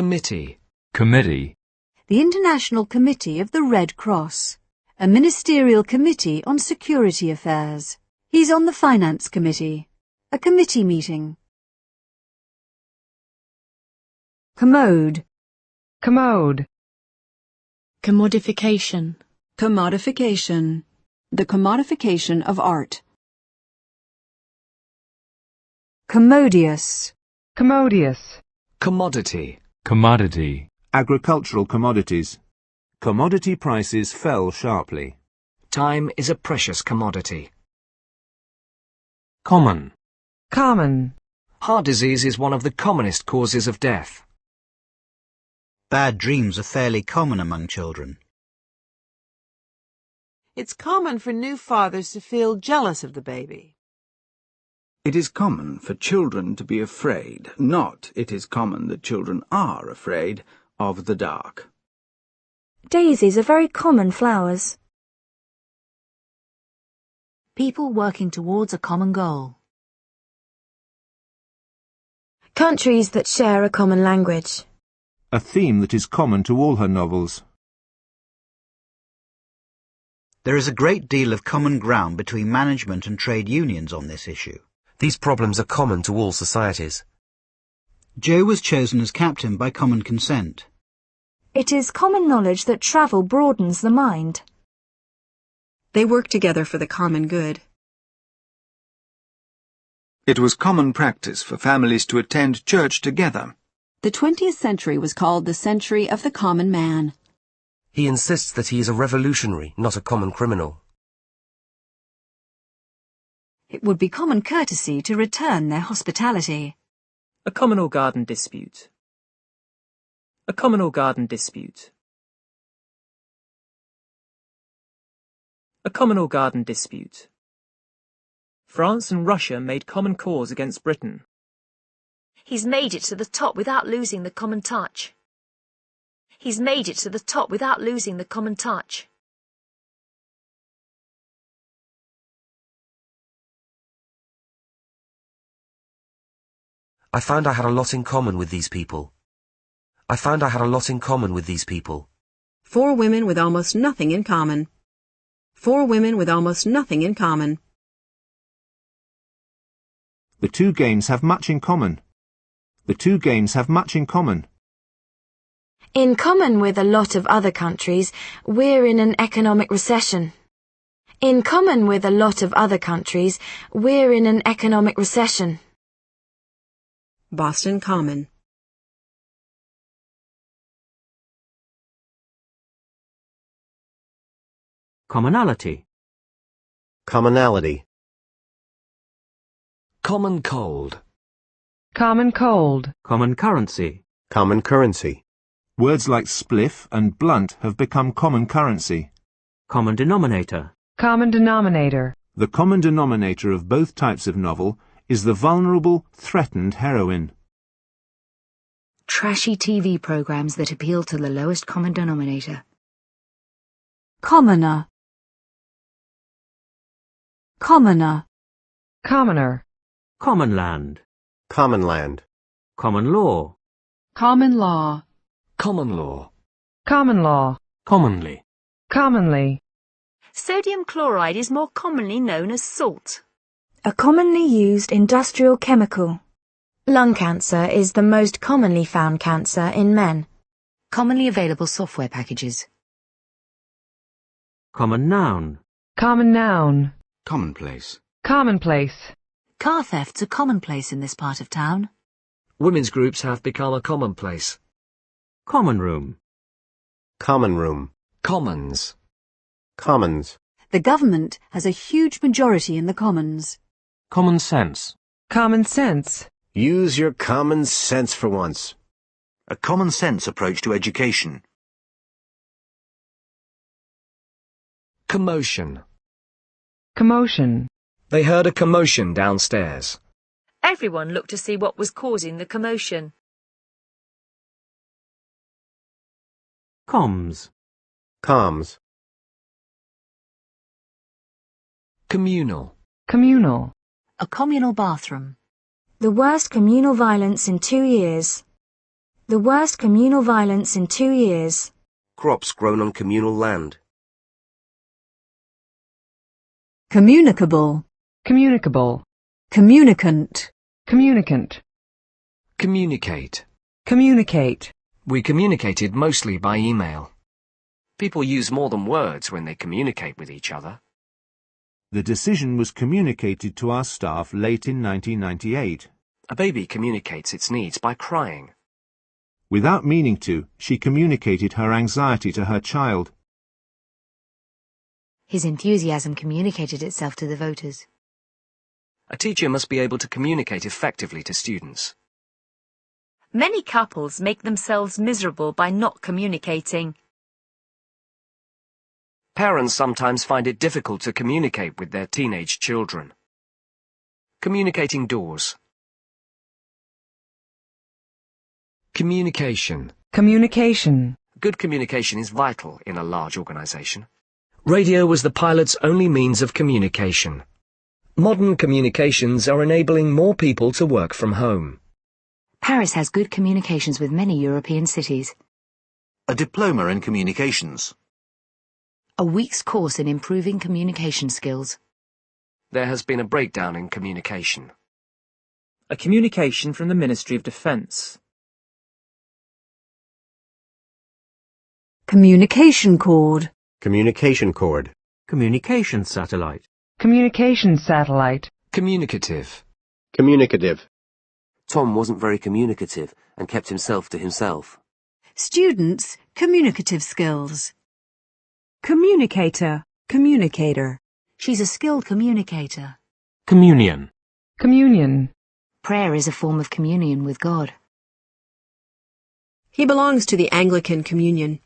Committee. Committee. The International Committee of the Red Cross. A ministerial committee on security affairs. He's on the Finance Committee. A committee meeting. Commode. Commode. Commodification. Commodification. The commodification of art. Commodious. Commodious. Commodity. Commodity. Agricultural commodities. Commodity prices fell sharply. Time is a precious commodity. Common. Common. Heart disease is one of the commonest causes of death. Bad dreams are fairly common among children. It's common for new fathers to feel jealous of the baby. It is common for children to be afraid, not it is common that children are afraid of the dark. Daisies are very common flowers. People working towards a common goal. Countries that share a common language. A theme that is common to all her novels. There is a great deal of common ground between management and trade unions on this issue. These problems are common to all societies. Joe was chosen as captain by common consent. It is common knowledge that travel broadens the mind. They work together for the common good. It was common practice for families to attend church together. The 20th century was called the century of the common man. He insists that he is a revolutionary, not a common criminal. It would be common courtesy to return their hospitality. A communal garden dispute. A communal garden dispute. A communal garden dispute. France and Russia made common cause against Britain. He's made it to the top without losing the common touch. He's made it to the top without losing the common touch. I found I had a lot in common with these people. I found I had a lot in common with these people. 4 women with almost nothing in common. 4 women with almost nothing in common. The two games have much in common. The two games have much in common. In common with a lot of other countries, we're in an economic recession. In common with a lot of other countries, we're in an economic recession. Boston Common. Commonality. Commonality. Common cold. Common cold. Common currency. Common currency. Words like spliff and blunt have become common currency. Common denominator. Common denominator. The common denominator of both types of novel is the vulnerable, threatened heroine. Trashy TV programs that appeal to the lowest common denominator. Commoner. Commoner. Commoner. Common land. Common land. Common law. Common law. Common law. Common law. Commonly. Commonly. Sodium chloride is more commonly known as salt. A commonly used industrial chemical. Lung cancer is the most commonly found cancer in men. Commonly available software packages. Common noun. Common noun. Commonplace. Commonplace. Car thefts are commonplace in this part of town. Women's groups have become a commonplace. Common room. Common room. Commons. Commons. The government has a huge majority in the Commons. Common sense. Common sense. Use your common sense for once. A common sense approach to education. Commotion. Commotion. They heard a commotion downstairs. Everyone looked to see what was causing the commotion. Comms. Comms. Communal. Communal. A communal bathroom. The worst communal violence in 2 years. The worst communal violence in 2 years. Crops grown on communal land. Communicable. Communicable. Communicant. Communicant. Communicate. Communicate. We communicated mostly by email. People use more than words when they communicate with each other. The decision was communicated to our staff late in 1998. A baby communicates its needs by crying. Without meaning to, she communicated her anxiety to her child. His enthusiasm communicated itself to the voters. A teacher must be able to communicate effectively to students. Many couples make themselves miserable by not communicating. Parents sometimes find it difficult to communicate with their teenage children. Communicating doors. Communication. Communication. Good communication is vital in a large organization. Radio was the pilot's only means of communication. Modern communications are enabling more people to work from home. Paris has good communications with many European cities. A diploma in communications. A week's course in improving communication skills. There has been a breakdown in communication. A communication from the Ministry of Defence. Communication cord. Communication cord. Communication satellite. Communication satellite. Communicative. Communicative. Tom wasn't very communicative and kept himself to himself. Students' communicative skills. Communicator. Communicator. She's a skilled communicator. Communion. Communion. Prayer is a form of communion with God. He belongs to the Anglican Communion.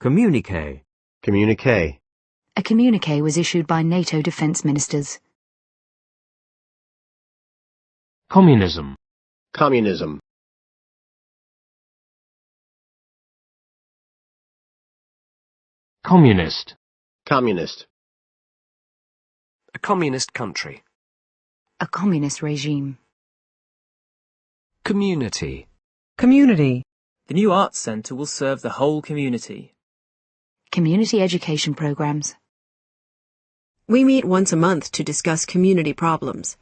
Communique. Communique. A communique was issued by NATO defence ministers. Communism. Communism. Communist. Communist. A communist country. A communist regime. Community. Community. The new arts centre will serve the whole community. Community education programs. We meet once a month to discuss community problems.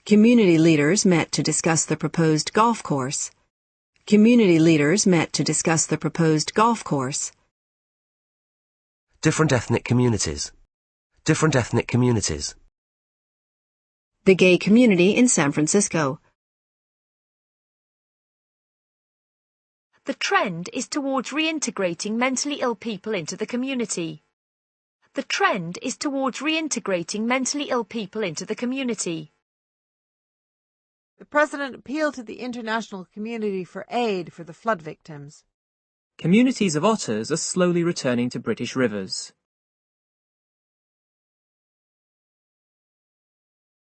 Community leaders met to discuss the proposed golf course. Community leaders met to discuss the proposed golf course. Different ethnic communities. Different ethnic communities. The gay community in San Francisco. The trend is towards reintegrating mentally ill people into the community. The trend is towards reintegrating mentally ill people into the community. The President appealed to the international community for aid for the flood victims. Communities of otters are slowly returning to British rivers.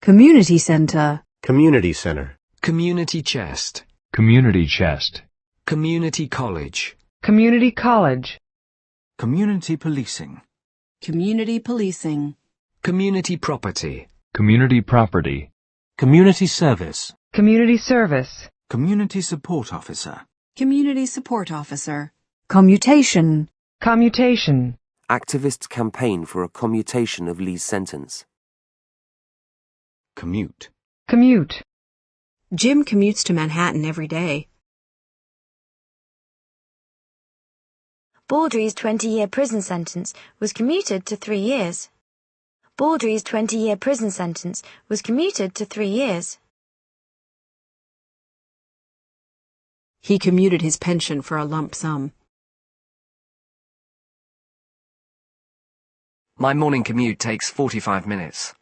Community centre. Community center. Community chest. Community chest. Community college. Community college. Community policing. Community policing. Community property. Community property. Community service. Community service. Community support officer. Community support officer. Commutation. Commutation. Activists campaign for a commutation of Lee's sentence. Commute. Commute. Jim commutes to Manhattan every day. Baldry's 20-year prison sentence was commuted to 3 years. Baldry's 20-year prison sentence was commuted to 3 years. He commuted his pension for a lump sum. My morning commute takes 45 minutes.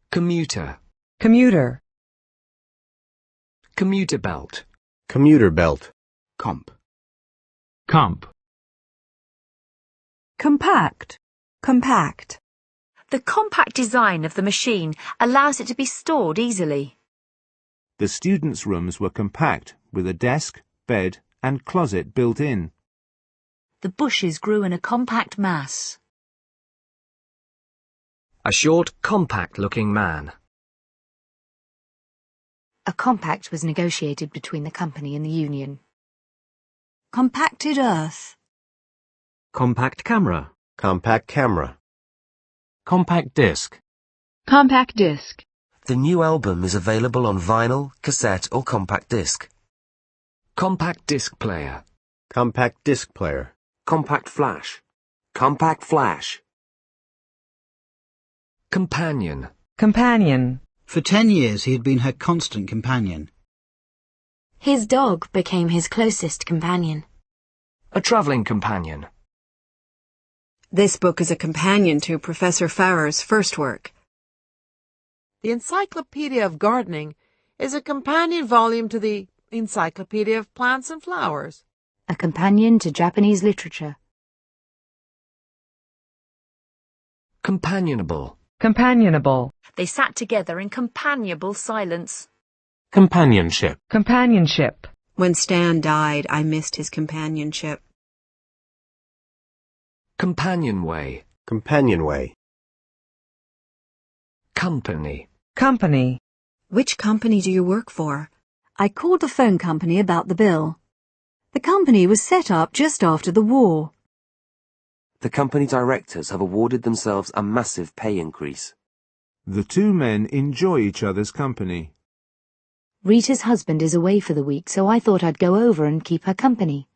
Commuter. Commuter. Commuter belt. Commuter belt. Comp. Comp. Compact. Compact. The compact design of the machine allows it to be stored easily. The students' rooms were compact, with a desk, bed, and closet built in. The bushes grew in a compact mass. A short, compact-looking man. A compact was negotiated between the company and the union. Compacted earth. Compact camera. Compact camera. Compact disc. Compact disc. The new album is available on vinyl, cassette or compact disc. Compact disc player. Compact disc player. Compact flash. Compact flash. Companion. Companion. For 10 years he had been her constant companion. His dog became his closest companion. A travelling companion. This book is a companion to Professor Farrer's first work. The Encyclopedia of Gardening is a companion volume to the Encyclopedia of Plants and Flowers. A companion to Japanese literature. Companionable. Companionable. They sat together in companionable silence. Companionship. Companionship. When Stan died, I missed his companionship. Companionway. Companionway. Company. Company. Which company do you work for? I called the phone company about the bill. The company was set up just after the war. The company directors have awarded themselves a massive pay increase. The two men enjoy each other's company. Rita's husband is away for the week, so I thought I'd go over and keep her company.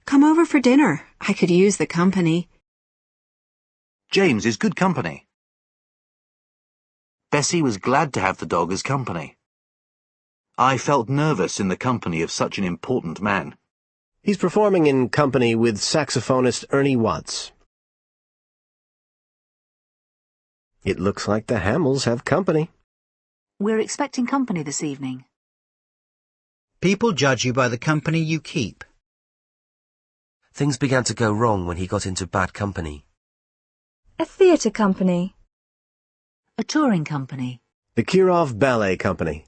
Come over for dinner. I could use the company. James is good company. Bessie was glad to have the dog as company. I felt nervous in the company of such an important man. He's performing in company with saxophonist Ernie Watts. It looks like the Hamels have company. We're expecting company this evening. People judge you by the company you keep. Things began to go wrong when he got into bad company. A theatre company. A touring company. The Kirov Ballet Company.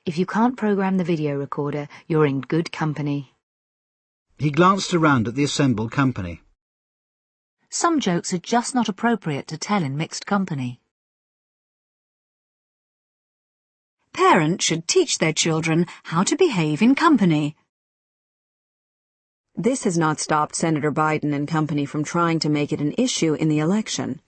If you can't program the video recorder, you're in good company. He glanced around at the assembled company. Some jokes are just not appropriate to tell in mixed company. Parents should teach their children how to behave in company. This has not stopped Senator Biden and company from trying to make it an issue in the election.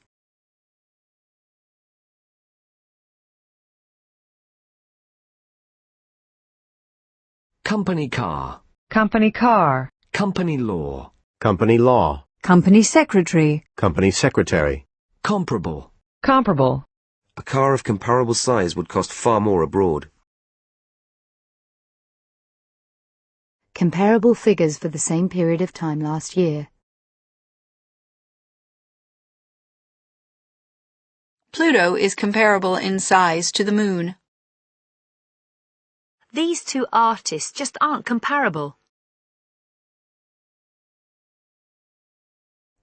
Company car. Company car. Company law. Company law. Company secretary. Company secretary. Comparable. Comparable. A car of comparable size would cost far more abroad. Comparable figures for the same period of time last year. Pluto is comparable in size to the moon. These two artists just aren't comparable.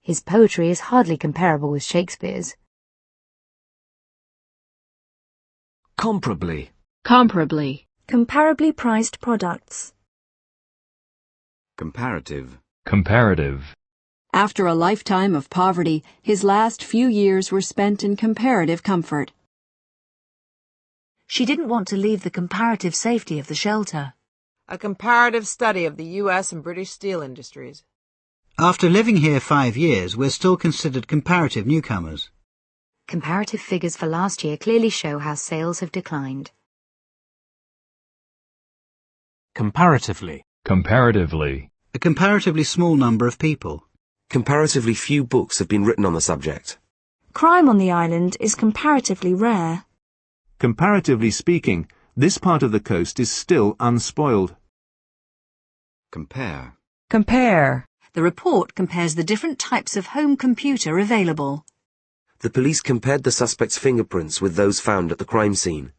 His poetry is hardly comparable with Shakespeare's. Comparably. Comparably. Comparably priced products. Comparative. Comparative. After a lifetime of poverty, his last few years were spent in comparative comfort. She didn't want to leave the comparative safety of the shelter. A comparative study of the US and British steel industries. After living here 5 years, we're still considered comparative newcomers. Comparative figures for last year clearly show how sales have declined. Comparatively. Comparatively. A comparatively small number of people. Comparatively few books have been written on the subject. Crime on the island is comparatively rare. Comparatively speaking, this part of the coast is still unspoiled. Compare. Compare. The report compares the different types of home computer available. The police compared the suspect's fingerprints with those found at the crime scene.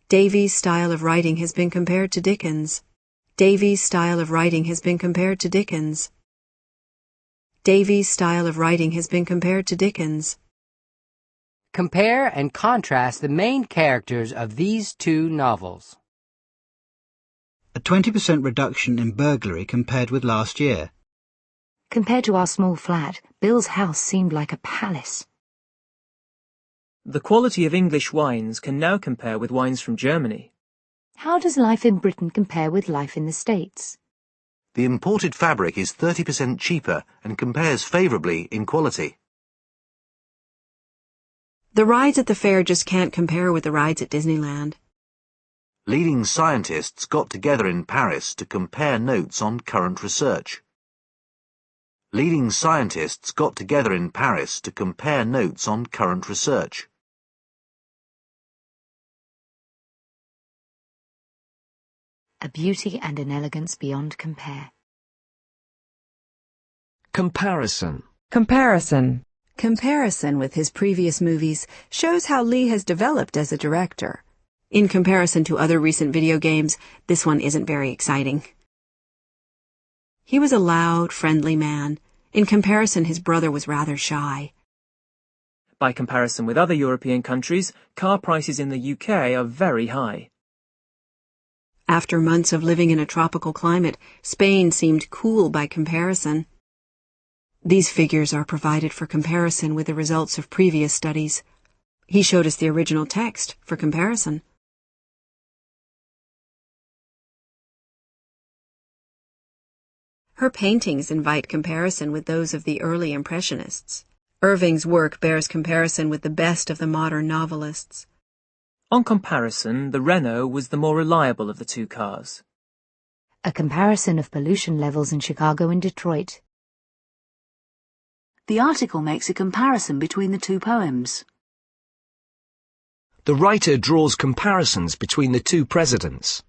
Davies' style of writing has been compared to Dickens. Davies' style of writing has been compared to Dickens. Davies' style of writing has been compared to Dickens. Compare and contrast the main characters of these two novels. A 20% reduction in burglary compared with last year. Compared to our small flat, Bill's house seemed like a palace. The quality of English wines can now compare with wines from Germany. How does life in Britain compare with life in the States? The imported fabric is 30% cheaper and compares favourably in quality. The rides at the fair just can't compare with the rides at Disneyland. Leading scientists got together in Paris to compare notes on current research. Leading scientists got together in Paris to compare notes on current research. A beauty and an elegance beyond compare. Comparison. Comparison. Comparison with his previous movies shows how Lee has developed as a director. In comparison to other recent video games, this one isn't very exciting. He was a loud, friendly man. In comparison, his brother was rather shy. By comparison with other European countries, car prices in the UK are very high. After months of living in a tropical climate, Spain seemed cool by comparison. These figures are provided for comparison with the results of previous studies. He showed us the original text for comparison. Her paintings invite comparison with those of the early Impressionists. Irving's work bears comparison with the best of the modern novelists. On comparison, the Renault was the more reliable of the two cars. A comparison of pollution levels in Chicago and Detroit. The article makes a comparison between the two poems. The writer draws comparisons between the two presidents.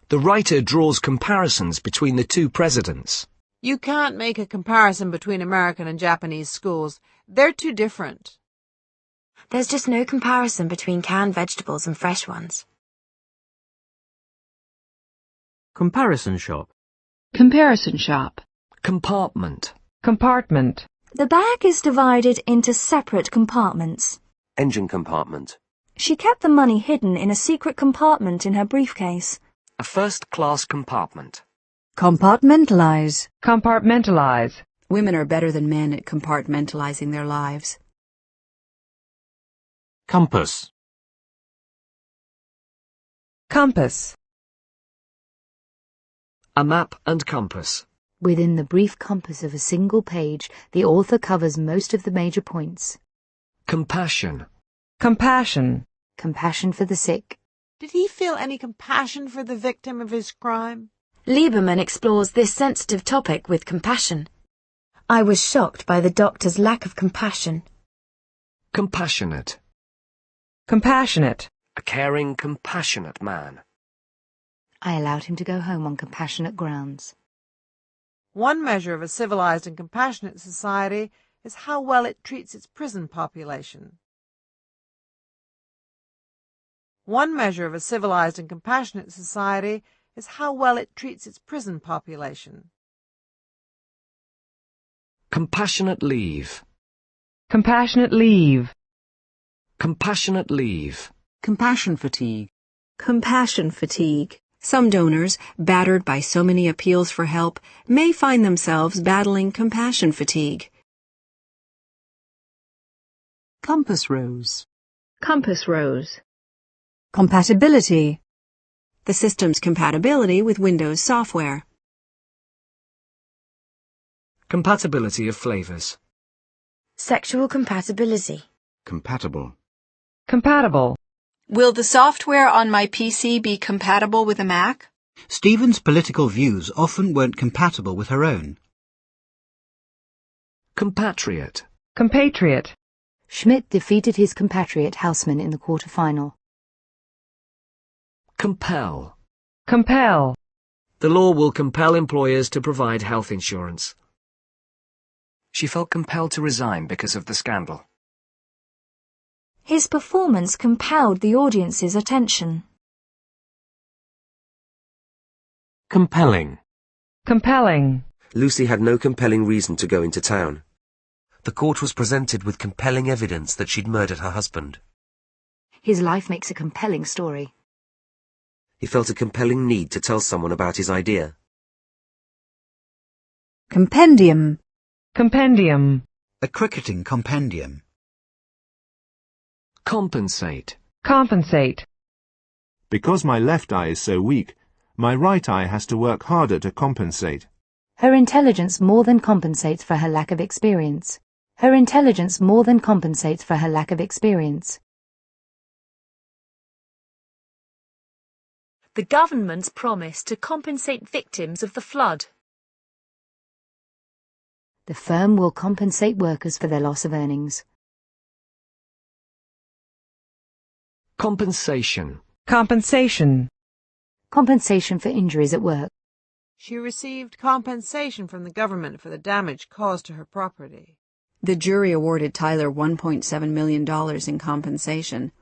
The writer draws comparisons between the two presidents. You can't make a comparison between American and Japanese schools. They're too different. There's just no comparison between canned vegetables and fresh ones. Comparison shop. Comparison shop. Compartment. Compartment. The bag is divided into separate compartments. Engine compartment. She kept the money hidden in a secret compartment in her briefcase. A first-class compartment. Compartmentalize. Compartmentalize. Women are better than men at compartmentalizing their lives. Compass. Compass. A map and compass. Within the brief compass of a single page, the author covers most of the major points. Compassion. Compassion. Compassion for the sick. Did he feel any compassion for the victim of his crime? Lieberman explores this sensitive topic with compassion. I was shocked by the doctor's lack of compassion. Compassionate. Compassionate. A caring, compassionate man. I allowed him to go home on compassionate grounds. One measure of a civilized and compassionate society is how well it treats its prison population. One measure of a civilized and compassionate society is how well it treats its prison population. Compassionate leave. Compassionate leave. Compassionate leave. Compassion fatigue. Compassion fatigue. Some donors, battered by so many appeals for help, may find themselves battling compassion fatigue. Compass rose. Compass rose. Compatibility. The system's compatibility with Windows software. Compatibility of flavors. Sexual compatibility. Compatible. Compatible. Will the software on my PC be compatible with a Mac? Stephen's political views often weren't compatible with her own. Compatriot. Compatriot. Schmidt defeated his compatriot Haussmann in the quarter-final. Compel. Compel. The law will compel employers to provide health insurance. She felt compelled to resign because of the scandal. His performance compelled the audience's attention. Compelling. Compelling. Lucy had no compelling reason to go into town. The court was presented with compelling evidence that she'd murdered her husband. His life makes a compelling story. He felt a compelling need to tell someone about his idea. Compendium. Compendium. A cricketing compendium. Compensate. Compensate. Because my left eye is so weak, my right eye has to work harder to compensate. Her intelligence more than compensates for her lack of experience. Her intelligence more than compensates for her lack of experience. The government's promise to compensate victims of the flood. The firm will compensate workers for their loss of earnings. Compensation. Compensation. Compensation for injuries at work. She received compensation from the government for the damage caused to her property. The jury awarded Tyler $1.7 million in compensation.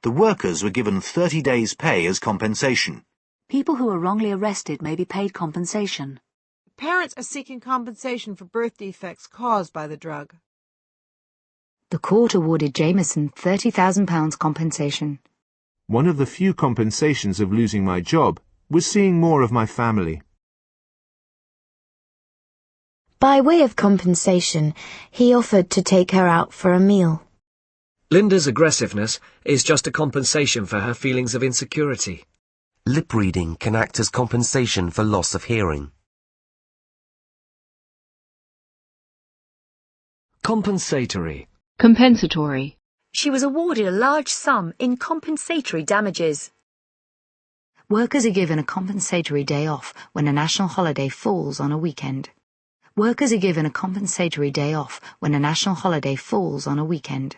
The workers were given 30 days' pay as compensation. People who are wrongly arrested may be paid compensation. Parents are seeking compensation for birth defects caused by the drug. The court awarded Jameson £30,000 compensation. One of the few compensations of losing my job was seeing more of my family. By way of compensation, he offered to take her out for a meal. Linda's aggressiveness is just a compensation for her feelings of insecurity. Lip reading can act as compensation for loss of hearing. Compensatory. Compensatory. She was awarded a large sum in compensatory damages. Workers are given a compensatory day off when a national holiday falls on a weekend. Workers are given a compensatory day off when a national holiday falls on a weekend.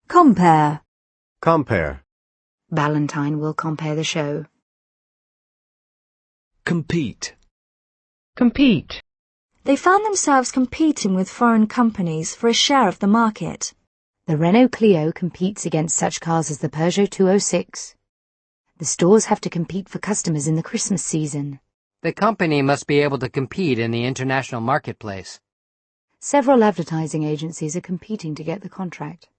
Compare. Compare. Ballantyne will compare the show. Compete. Compete. They found themselves competing with foreign companies for a share of the market. The Renault Clio competes against such cars as the Peugeot 206. The stores have to compete for customers in the Christmas season. The company must be able to compete in the international marketplace. Several advertising agencies are competing to get the contract.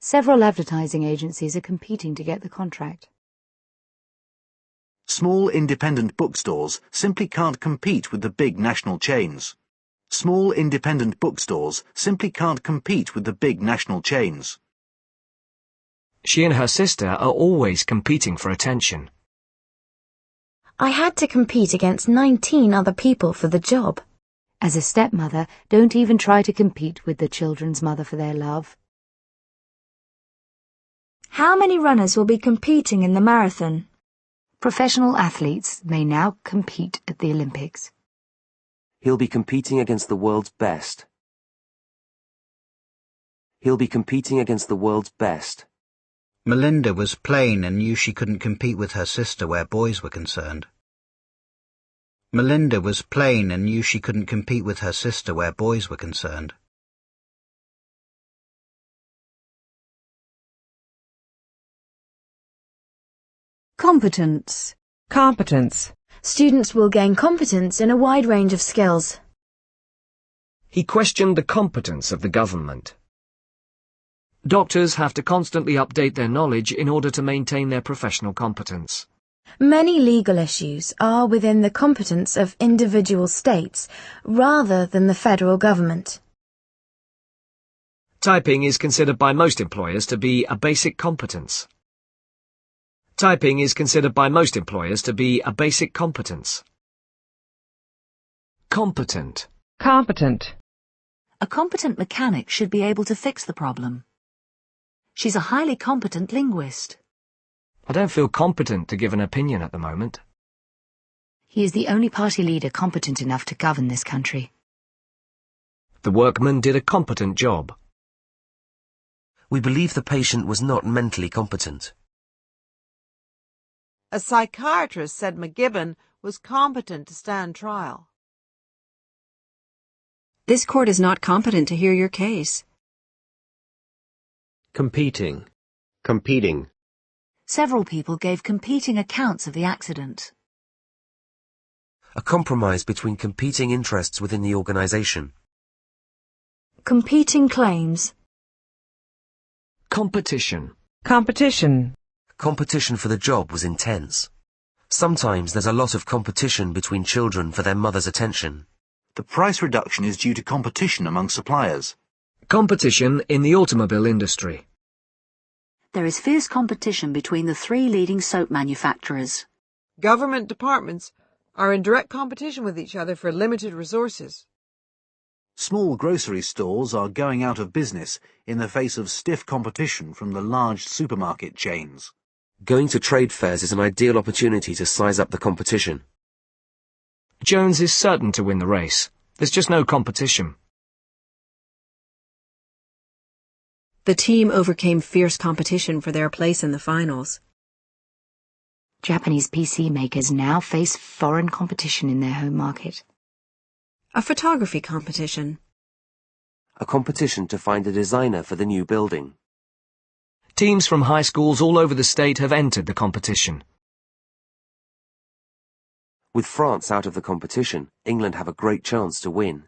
Several advertising agencies are competing to get the contract. Small independent bookstores simply can't compete with the big national chains. Small independent bookstores simply can't compete with the big national chains. She and her sister are always competing for attention. I had to compete against 19 other people for the job. As a stepmother, don't even try to compete with the children's mother for their love. How many runners will be competing in the marathon? Professional athletes may now compete at the Olympics. He'll be competing against the world's best. He'll be competing against the world's best. Melinda was plain and knew she couldn't compete with her sister where boys were concerned. Melinda was plain and knew she couldn't compete with her sister where boys were concerned. Competence. Competence. Students will gain competence in a wide range of skills. He questioned the competence of the government. Doctors have to constantly update their knowledge in order to maintain their professional competence. Many legal issues are within the competence of individual states rather than the federal government. Typing is considered by most employers to be a basic competence. Typing is considered by most employers to be a basic competence. Competent. Competent. A competent mechanic should be able to fix the problem. She's a highly competent linguist. I don't feel competent to give an opinion at the moment. He is the only party leader competent enough to govern this country. The workman did a competent job. We believe the patient was not mentally competent. A psychiatrist said McGibbon was competent to stand trial. This court is not competent to hear your case. Competing. Competing. Several people gave competing accounts of the accident. A compromise between competing interests within the organization. Competing claims. Competition. Competition. Competition for the job was intense. Sometimes there's a lot of competition between children for their mother's attention. The price reduction is due to competition among suppliers. Competition in the automobile industry. There is fierce competition between the 3 leading soap manufacturers. Government departments are in direct competition with each other for limited resources. Small grocery stores are going out of business in the face of stiff competition from the large supermarket chains. Going to trade fairs is an ideal opportunity to size up the competition. Jones is certain to win the race. There's just no competition. The team overcame fierce competition for their place in the finals. Japanese PC makers now face foreign competition in their home market. A photography competition. A competition to find a designer for the new building. Teams from high schools all over the state have entered the competition. With France out of the competition, England have a great chance to win.